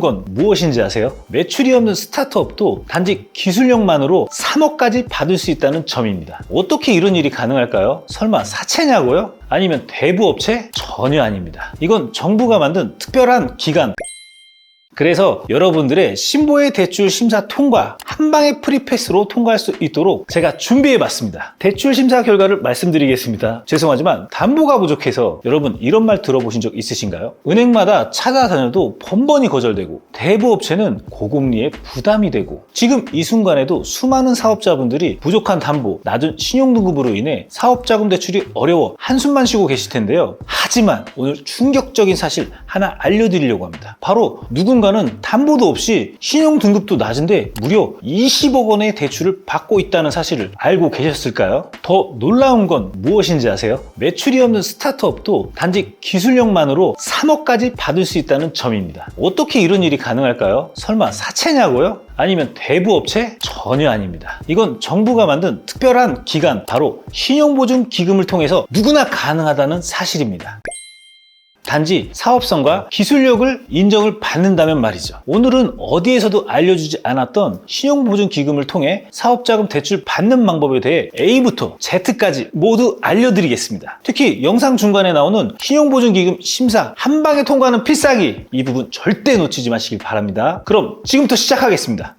건 무엇인지 아세요? 매출이 없는 스타트업도 단지 기술력만으로 3억까지 받을 수 있다는 점입니다. 어떻게 이런 일이 가능할까요? 설마 사채냐고요? 아니면 대부업체? 전혀 아닙니다. 이건 정부가 만든 특별한 기관. 그래서 여러분들의 신보의 대출 심사 통과, 한방의 프리패스로 통과할 수 있도록 제가 준비해봤습니다. 대출 심사 결과를 말씀드리겠습니다. 죄송하지만 담보가 부족해서 여러분 이런 말 들어보신 적 있으신가요? 은행마다 찾아다녀도 번번이 거절되고 대부업체는 고금리에 부담이 되고 지금 이 순간에도 수많은 사업자분들이 부족한 담보, 낮은 신용등급으로 인해 사업자금 대출이 어려워 한숨만 쉬고 계실 텐데요. 하지만 오늘 충격적인 사실 하나 알려드리려고 합니다. 바로 누군가는 담보도 없이 신용등급도 낮은데 무려 20억 원의 대출을 받고 있다는 사실을 알고 계셨을까요? 더 놀라운 건 무엇인지 아세요? 매출이 없는 스타트업도 단지 기술력만으로 3억까지 받을 수 있다는 점입니다. 어떻게 이런 일이 가능할까요? 설마 사채냐고요? 아니면 대부업체? 전혀 아닙니다. 이건 정부가 만든 특별한 기관, 바로 신용보증기금을 통해서 누구나 가능하다는 사실입니다. 단지 사업성과 기술력을 인정을 받는다면 말이죠. 오늘은 어디에서도 알려주지 않았던 신용보증기금을 통해 사업자금 대출 받는 방법에 대해 A부터 Z까지 모두 알려드리겠습니다. 특히 영상 중간에 나오는 신용보증기금 심사 한 방에 통과하는 필살기, 이 부분 절대 놓치지 마시길 바랍니다. 그럼 지금부터 시작하겠습니다.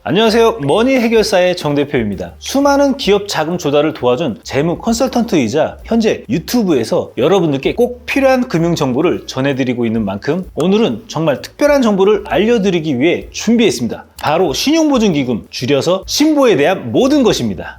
안녕하세요. 머니 해결사의 정 대표입니다. 수많은 기업 자금 조달을 도와준 재무 컨설턴트이자 현재 유튜브에서 여러분들께 꼭 필요한 금융 정보를 전해드리고 있는 만큼 오늘은 정말 특별한 정보를 알려드리기 위해 준비했습니다. 바로 신용보증기금, 줄여서 신보에 대한 모든 것입니다.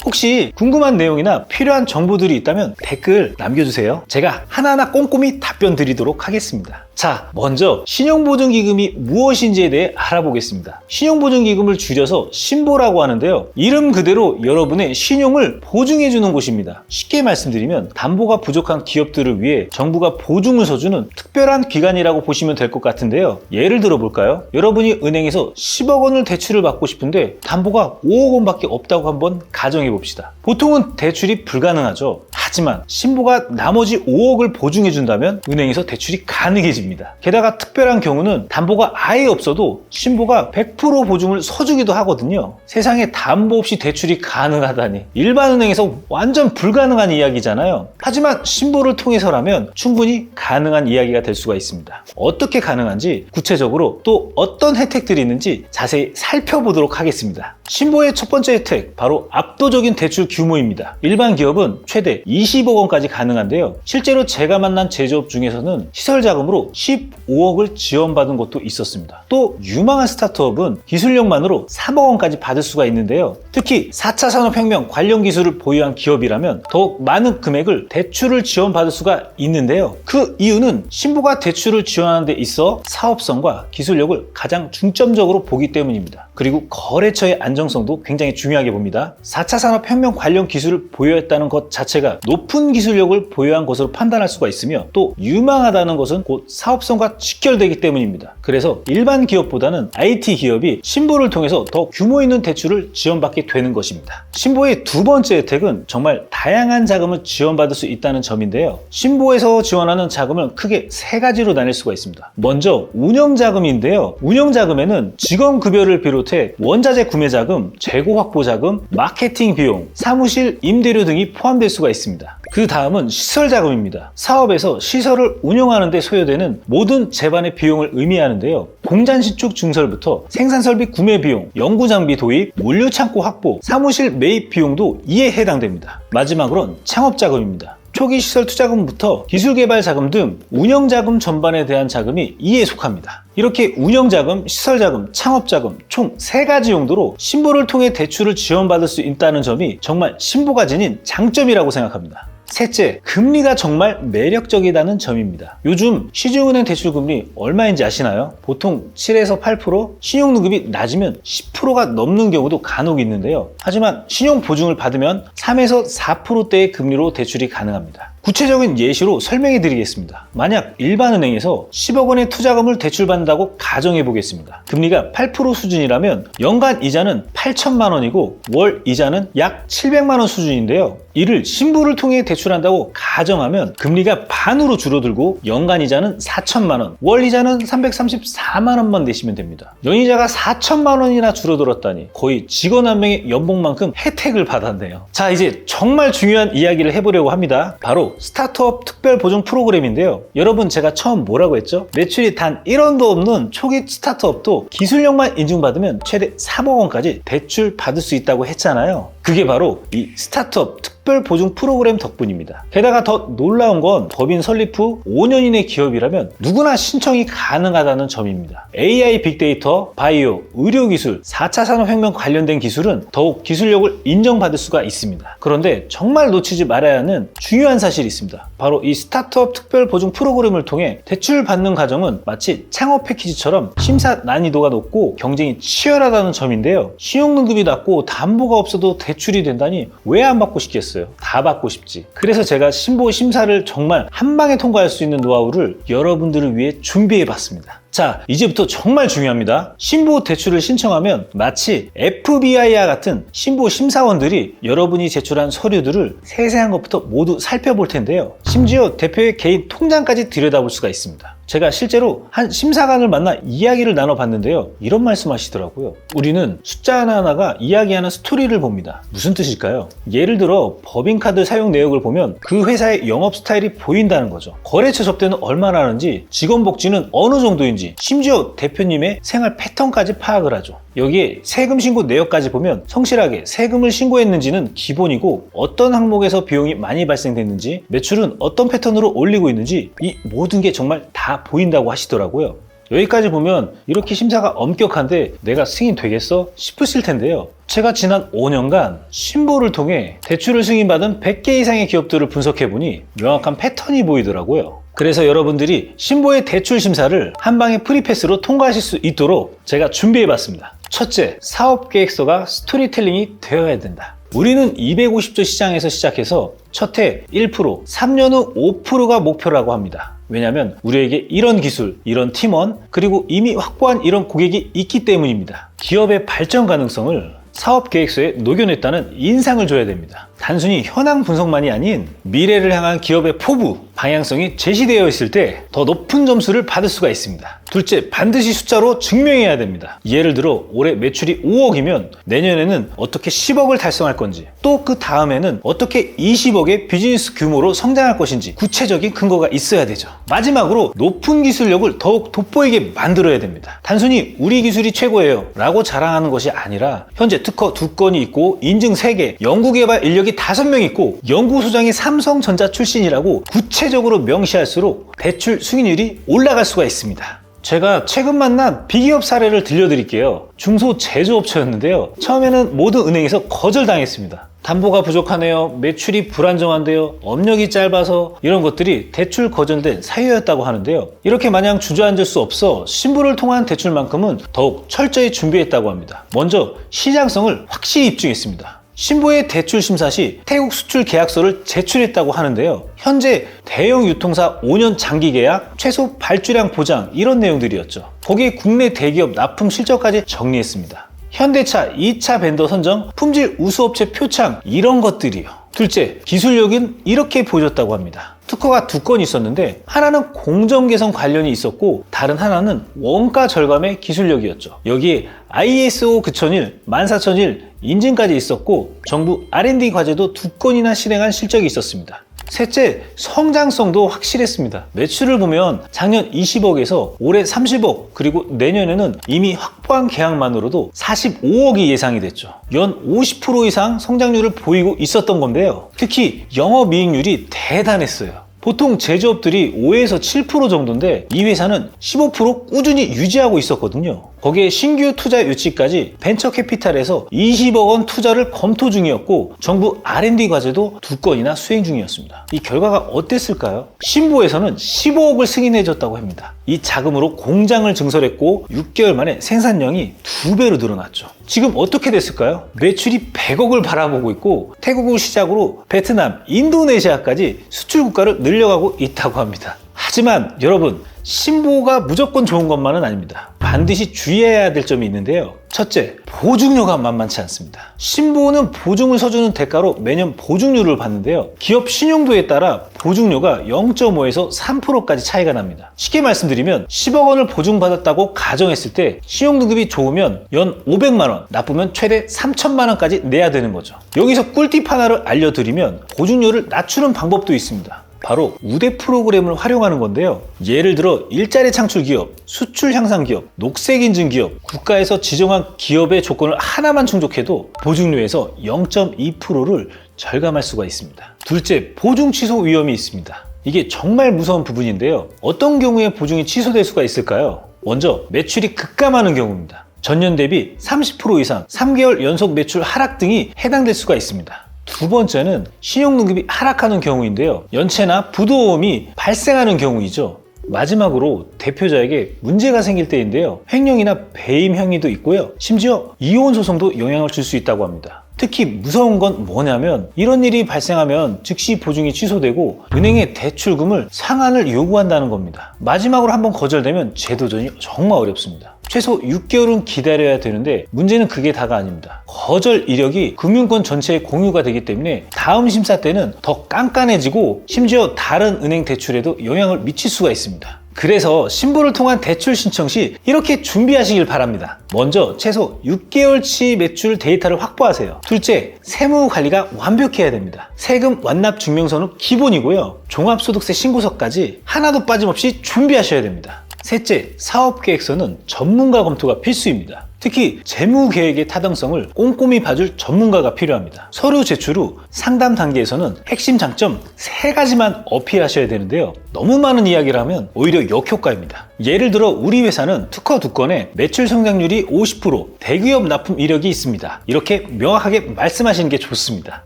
혹시 궁금한 내용이나 필요한 정보들이 있다면 댓글 남겨주세요. 제가 하나하나 꼼꼼히 답변 드리도록 하겠습니다. 자, 먼저 신용보증기금이 무엇인지에 대해 알아보겠습니다. 신용보증기금을 줄여서 신보라고 하는데요. 이름 그대로 여러분의 신용을 보증해주는 곳입니다. 쉽게 말씀드리면 담보가 부족한 기업들을 위해 정부가 보증을 서주는 특별한 기관이라고 보시면 될 것 같은데요. 예를 들어 볼까요? 여러분이 은행에서 10억 원을 대출을 받고 싶은데 담보가 5억 원밖에 없다고 한번 가정해 봅시다. 보통은 대출이 불가능하죠. 하지만 신보가 나머지 5억을 보증해준다면 은행에서 대출이 가능해집니다. 게다가 특별한 경우는 담보가 아예 없어도 신보가 100% 보증을 서주기도 하거든요. 세상에 담보 없이 대출이 가능하다니, 일반 은행에서 완전 불가능한 이야기잖아요. 하지만 신보를 통해서라면 충분히 가능한 이야기가 될 수가 있습니다. 어떻게 가능한지, 구체적으로 또 어떤 혜택들이 있는지 자세히 살펴보도록 하겠습니다. 신보의 첫 번째 혜택, 바로 압도적인 대출 규모입니다. 일반 기업은 최대 20억 원까지 가능한데요. 실제로 제가 만난 제조업 중에서는 시설 자금으로 15억을 지원받은 곳도 있었습니다. 또 유망한 스타트업은 기술력만으로 3억 원까지 받을 수가 있는데요. 특히 4차 산업혁명 관련 기술을 보유한 기업이라면 더욱 많은 금액을 대출을 지원받을 수가 있는데요. 그 이유는 신보가 대출을 지원하는 데 있어 사업성과 기술력을 가장 중점적으로 보기 때문입니다. 그리고 거래처의 안정성도 굉장히 중요하게 봅니다. 4차 산업혁명 관련 기술을 보유했다는 것 자체가 높은 기술력을 보유한 것으로 판단할 수가 있으며, 또 유망하다는 것은 곧 사업성과 직결되기 때문입니다. 그래서 일반 기업보다는 IT 기업이 신보를 통해서 더 규모 있는 대출을 지원받게 되는 것입니다. 신보의 두 번째 혜택은 정말 다양한 자금을 지원받을 수 있다는 점인데요. 신보에서 지원하는 자금은 크게 세 가지로 나뉠 수가 있습니다. 먼저 운영자금인데요. 운영자금에는 직원급여를 비롯해 원자재 구매자금, 재고 확보자금, 마케팅 비용, 사무실 임대료 등이 포함될 수가 있습니다. 그 다음은 시설자금입니다. 사업에서 시설을 운영하는 데 소요되는 모든 재반의 비용을 의미하는데요. 공장 신축 증설부터 생산설비 구매 비용, 연구장비 도입, 물류창고 확보, 사무실 매입 비용도 이에 해당됩니다. 마지막으로는 창업자금입니다. 초기 시설 투자금부터 기술개발 자금 등 운영자금 전반에 대한 자금이 이에 속합니다. 이렇게 운영자금, 시설자금, 창업자금 총 3가지 용도로 신보를 통해 대출을 지원받을 수 있다는 점이 정말 신보가 지닌 장점이라고 생각합니다. 셋째, 금리가 정말 매력적이라는 점입니다. 요즘 시중은행 대출금리 얼마인지 아시나요? 보통 7에서 8%, 신용등급이 낮으면 10%가 넘는 경우도 간혹 있는데요. 하지만 신용보증을 받으면 3에서 4%대의 금리로 대출이 가능합니다. 구체적인 예시로 설명해 드리겠습니다. 만약 일반은행에서 10억 원의 투자금을 대출받는다고 가정해 보겠습니다. 금리가 8% 수준이라면 연간 이자는 8천만 원이고 월 이자는 약 700만 원 수준인데요. 이를 신부를 통해 대출한다고 가정하면 금리가 반으로 줄어들고 연간이자는 4천만 원, 월이자는 334만 원만 내시면 됩니다. 연이자가 4천만 원이나 줄어들었다니 거의 직원 한 명의 연봉만큼 혜택을 받았네요. 자, 이제 정말 중요한 이야기를 해보려고 합니다. 바로 스타트업 특별 보증 프로그램인데요. 여러분, 제가 처음 뭐라고 했죠? 매출이 단 1원도 없는 초기 스타트업도 기술력만 인증받으면 최대 3억 원까지 대출 받을 수 있다고 했잖아요. 그게 바로 이 스타트업 특별 보증 프로그램 덕분입니다. 게다가 더 놀라운 건 법인 설립 후 5년 이내 기업이라면 누구나 신청이 가능하다는 점입니다. AI 빅데이터, 바이오, 의료기술, 4차 산업혁명 관련된 기술은 더욱 기술력을 인정받을 수가 있습니다. 그런데 정말 놓치지 말아야 하는 중요한 사실이 있습니다. 바로 이 스타트업 특별 보증 프로그램을 통해 대출 받는 과정은 마치 창업 패키지처럼 심사 난이도가 높고 경쟁이 치열하다는 점인데요. 신용등급이 낮고 담보가 없어도 대출이 된다니 왜 안 받고 싶겠어요? 다 받고 싶지. 그래서 제가 신보 심사를 정말 한 방에 통과할 수 있는 노하우를 여러분들을 위해 준비해 봤습니다. 자, 이제부터 정말 중요합니다. 신보 대출을 신청하면 마치 FBI와 같은 신보 심사원들이 여러분이 제출한 서류들을 세세한 것부터 모두 살펴볼 텐데요. 심지어 대표의 개인 통장까지 들여다볼 수가 있습니다. 제가 실제로 한 심사관을 만나 이야기를 나눠봤는데요. 이런 말씀 하시더라고요. 우리는 숫자 하나하나가 이야기하는 스토리를 봅니다. 무슨 뜻일까요? 예를 들어 법인카드 사용 내역을 보면 그 회사의 영업 스타일이 보인다는 거죠. 거래처 접대는 얼마나 하는지, 직원 복지는 어느 정도인지, 심지어 대표님의 생활 패턴까지 파악을 하죠. 여기에 세금 신고 내역까지 보면 성실하게 세금을 신고했는지는 기본이고, 어떤 항목에서 비용이 많이 발생됐는지, 매출은 어떤 패턴으로 올리고 있는지, 이 모든 게 정말 다 보인다고 하시더라고요. 여기까지 보면 이렇게 심사가 엄격한데 내가 승인 되겠어? 싶으실 텐데요. 제가 지난 5년간 신보를 통해 대출을 승인받은 100개 이상의 기업들을 분석해보니 명확한 패턴이 보이더라고요. 그래서 여러분들이 신보의 대출 심사를 한 방에 프리패스로 통과하실 수 있도록 제가 준비해봤습니다. 첫째, 사업계획서가 스토리텔링이 되어야 된다. 우리는 250조 시장에서 시작해서 첫 해 1%, 3년 후 5%가 목표라고 합니다. 왜냐하면 우리에게 이런 기술, 이런 팀원, 그리고 이미 확보한 이런 고객이 있기 때문입니다. 기업의 발전 가능성을 사업 계획서에 녹여냈다는 인상을 줘야 됩니다. 단순히 현황 분석만이 아닌 미래를 향한 기업의 포부, 방향성이 제시되어 있을 때 더 높은 점수를 받을 수가 있습니다. 둘째, 반드시 숫자로 증명해야 됩니다. 예를 들어 올해 매출이 5억이면 내년에는 어떻게 10억을 달성할 건지, 또 그 다음에는 어떻게 20억의 비즈니스 규모로 성장할 것인지 구체적인 근거가 있어야 되죠. 마지막으로 높은 기술력을 더욱 돋보이게 만들어야 됩니다. 단순히 우리 기술이 최고예요 라고 자랑하는 것이 아니라 현재 특허 2건이 있고 인증 3개, 연구개발 인력이 5명 있고 연구소장이 삼성전자 출신이라고 구체적으로 명시할수록 대출 승인율이 올라갈 수가 있습니다. 제가 최근 만난 비기업 사례를 들려드릴게요. 중소제조업체였는데요. 처음에는 모든 은행에서 거절당했습니다. 담보가 부족하네요. 매출이 불안정한데요. 업력이 짧아서, 이런 것들이 대출 거절된 사유였다고 하는데요. 이렇게 마냥 주저앉을 수 없어 신부를 통한 대출만큼은 더욱 철저히 준비했다고 합니다. 먼저 시장성을 확실히 입증했습니다. 신보의 대출 심사 시 태국 수출 계약서를 제출했다고 하는데요. 현재 대형 유통사 5년 장기 계약, 최소 발주량 보장, 이런 내용들이었죠. 거기에 국내 대기업 납품 실적까지 정리했습니다. 현대차 2차 벤더 선정, 품질 우수업체 표창, 이런 것들이요. 둘째, 기술력은 이렇게 보여줬다고 합니다. 특허가 2건 있었는데 하나는 공정 개선 관련이 있었고 다른 하나는 원가 절감의 기술력이었죠. 여기에 ISO 9001, 14001 인증까지 있었고 정부 R&D 과제도 2건이나 실행한 실적이 있었습니다. 셋째, 성장성도 확실했습니다. 매출을 보면 작년 20억에서 올해 30억, 그리고 내년에는 이미 확보한 계약만으로도 45억이 예상이 됐죠. 연 50% 이상 성장률을 보이고 있었던 건데요. 특히 영업이익률이 대단했어요. 보통 제조업들이 5에서 7% 정도인데 이 회사는 15% 꾸준히 유지하고 있었거든요. 거기에 신규 투자 유치까지 벤처 캐피탈에서 20억 원 투자를 검토 중이었고 정부 R&D 과제도 2건이나 수행 중이었습니다. 이 결과가 어땠을까요? 신보에서는 15억을 승인해줬다고 합니다. 이 자금으로 공장을 증설했고 6개월 만에 생산량이 2배로 늘어났죠. 지금 어떻게 됐을까요? 매출이 100억을 바라보고 있고 태국을 시작으로 베트남, 인도네시아까지 수출 국가를 늘려가고 있다고 합니다. 하지만 여러분, 신보가 무조건 좋은 것만은 아닙니다. 반드시 주의해야 될 점이 있는데요. 첫째, 보증료가 만만치 않습니다. 신보는 보증을 서주는 대가로 매년 보증료를 받는데요. 기업 신용도에 따라 보증료가 0.5에서 3%까지 차이가 납니다. 쉽게 말씀드리면 10억 원을 보증받았다고 가정했을 때 신용등급이 좋으면 연 500만 원, 나쁘면 최대 3천만 원까지 내야 되는 거죠. 여기서 꿀팁 하나를 알려드리면 보증료를 낮추는 방법도 있습니다. 바로 우대 프로그램을 활용하는 건데요. 예를 들어 일자리 창출 기업, 수출 향상 기업, 녹색 인증 기업, 국가에서 지정한 기업의 조건을 하나만 충족해도 보증료에서 0.2%를 절감할 수가 있습니다. 둘째, 보증 취소 위험이 있습니다. 이게 정말 무서운 부분인데요. 어떤 경우에 보증이 취소될 수가 있을까요? 먼저 매출이 급감하는 경우입니다. 전년 대비 30% 이상 3개월 연속 매출 하락 등이 해당될 수가 있습니다. 두 번째는 신용등급이 하락하는 경우인데요. 연체나 부도음이 발생하는 경우이죠. 마지막으로 대표자에게 문제가 생길 때인데요. 횡령이나 배임 행위도 있고요. 심지어 이혼 소송도 영향을 줄 수 있다고 합니다. 특히 무서운 건 뭐냐면 이런 일이 발생하면 즉시 보증이 취소되고 은행의 대출금을 상환을 요구한다는 겁니다. 마지막으로 한번 거절되면 재도전이 정말 어렵습니다. 최소 6개월은 기다려야 되는데 문제는 그게 다가 아닙니다. 거절 이력이 금융권 전체에 공유가 되기 때문에 다음 심사 때는 더 깐깐해지고 심지어 다른 은행 대출에도 영향을 미칠 수가 있습니다. 그래서 신보를 통한 대출 신청 시 이렇게 준비하시길 바랍니다. 먼저 최소 6개월치 매출 데이터를 확보하세요. 둘째, 세무 관리가 완벽해야 됩니다. 세금 완납 증명서는 기본이고요. 종합소득세 신고서까지 하나도 빠짐없이 준비하셔야 됩니다. 셋째, 사업계획서는 전문가 검토가 필수입니다. 특히 재무계획의 타당성을 꼼꼼히 봐줄 전문가가 필요합니다. 서류 제출 후 상담 단계에서는 핵심 장점 3가지만 어필하셔야 되는데요. 너무 많은 이야기를 하면 오히려 역효과입니다. 예를 들어 우리 회사는 특허 2건에 매출 성장률이 50%, 대기업 납품 이력이 있습니다. 이렇게 명확하게 말씀하시는 게 좋습니다.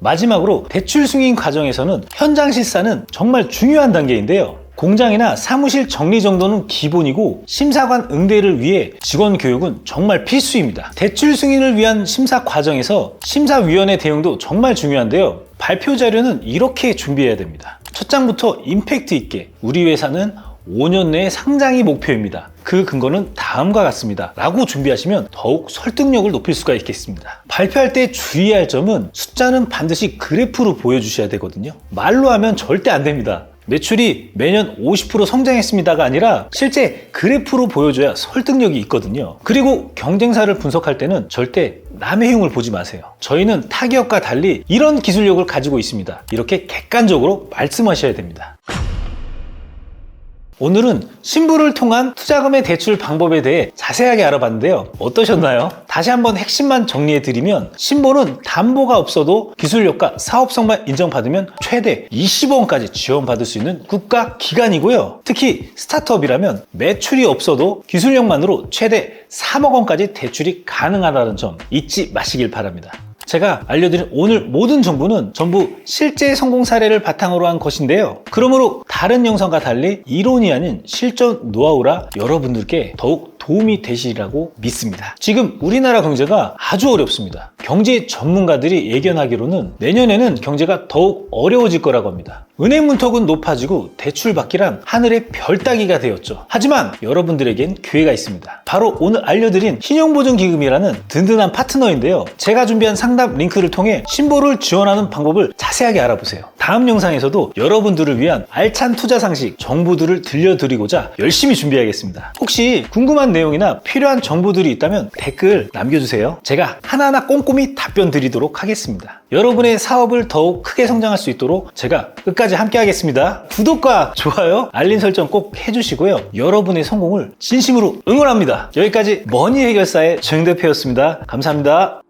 마지막으로 대출 승인 과정에서는 현장 실사는 정말 중요한 단계인데요. 공장이나 사무실 정리 정도는 기본이고 심사관 응대를 위해 직원 교육은 정말 필수입니다. 대출 승인을 위한 심사 과정에서 심사위원회 대응도 정말 중요한데요. 발표 자료는 이렇게 준비해야 됩니다. 첫 장부터 임팩트 있게 우리 회사는 5년 내에 상장이 목표입니다. 그 근거는 다음과 같습니다. 라고 준비하시면 더욱 설득력을 높일 수가 있겠습니다. 발표할 때 주의할 점은 숫자는 반드시 그래프로 보여주셔야 되거든요. 말로 하면 절대 안 됩니다. 매출이 매년 50% 성장했습니다가 아니라 실제 그래프로 보여줘야 설득력이 있거든요. 그리고 경쟁사를 분석할 때는 절대 남의 흉을 보지 마세요. 저희는 타 기업과 달리 이런 기술력을 가지고 있습니다. 이렇게 객관적으로 말씀하셔야 됩니다. 오늘은 신부를 통한 투자금의 대출 방법에 대해 자세하게 알아봤는데요. 어떠셨나요? 다시 한번 핵심만 정리해드리면 신보는 담보가 없어도 기술력과 사업성만 인정받으면 최대 20억원까지 지원받을 수 있는 국가기관이고요. 특히 스타트업이라면 매출이 없어도 기술력만으로 최대 3억원까지 대출이 가능하다는 점 잊지 마시길 바랍니다. 제가 알려드린 오늘 모든 정보는 전부 실제 성공 사례를 바탕으로 한 것인데요. 그러므로 다른 영상과 달리 이론이 아닌 실전 노하우라 여러분들께 더욱 도움이 되시리라고 믿습니다. 지금 우리나라 경제가 아주 어렵습니다. 경제 전문가들이 예견하기로는 내년에는 경제가 더욱 어려워질 거라고 합니다. 은행 문턱은 높아지고 대출 받기란 하늘의 별 따기가 되었죠. 하지만 여러분들에겐 기회가 있습니다. 바로 오늘 알려드린 신용보증기금이라는 든든한 파트너인데요. 제가 준비한 상담 링크를 통해 신보를 지원하는 방법을 자세하게 알아보세요. 다음 영상에서도 여러분들을 위한 알찬 투자 상식, 정보들을 들려드리고자 열심히 준비하겠습니다. 혹시 궁금한 내용이나 필요한 정보들이 있다면 댓글 남겨주세요. 제가 하나하나 꼼꼼히 답변 드리도록 하겠습니다. 여러분의 사업을 더욱 크게 성장할 수 있도록 제가 끝까지 함께 하겠습니다. 구독과 좋아요, 알림 설정 꼭 해주시고요. 여러분의 성공을 진심으로 응원합니다. 여기까지 머니 해결사의 정 대표였습니다. 감사합니다.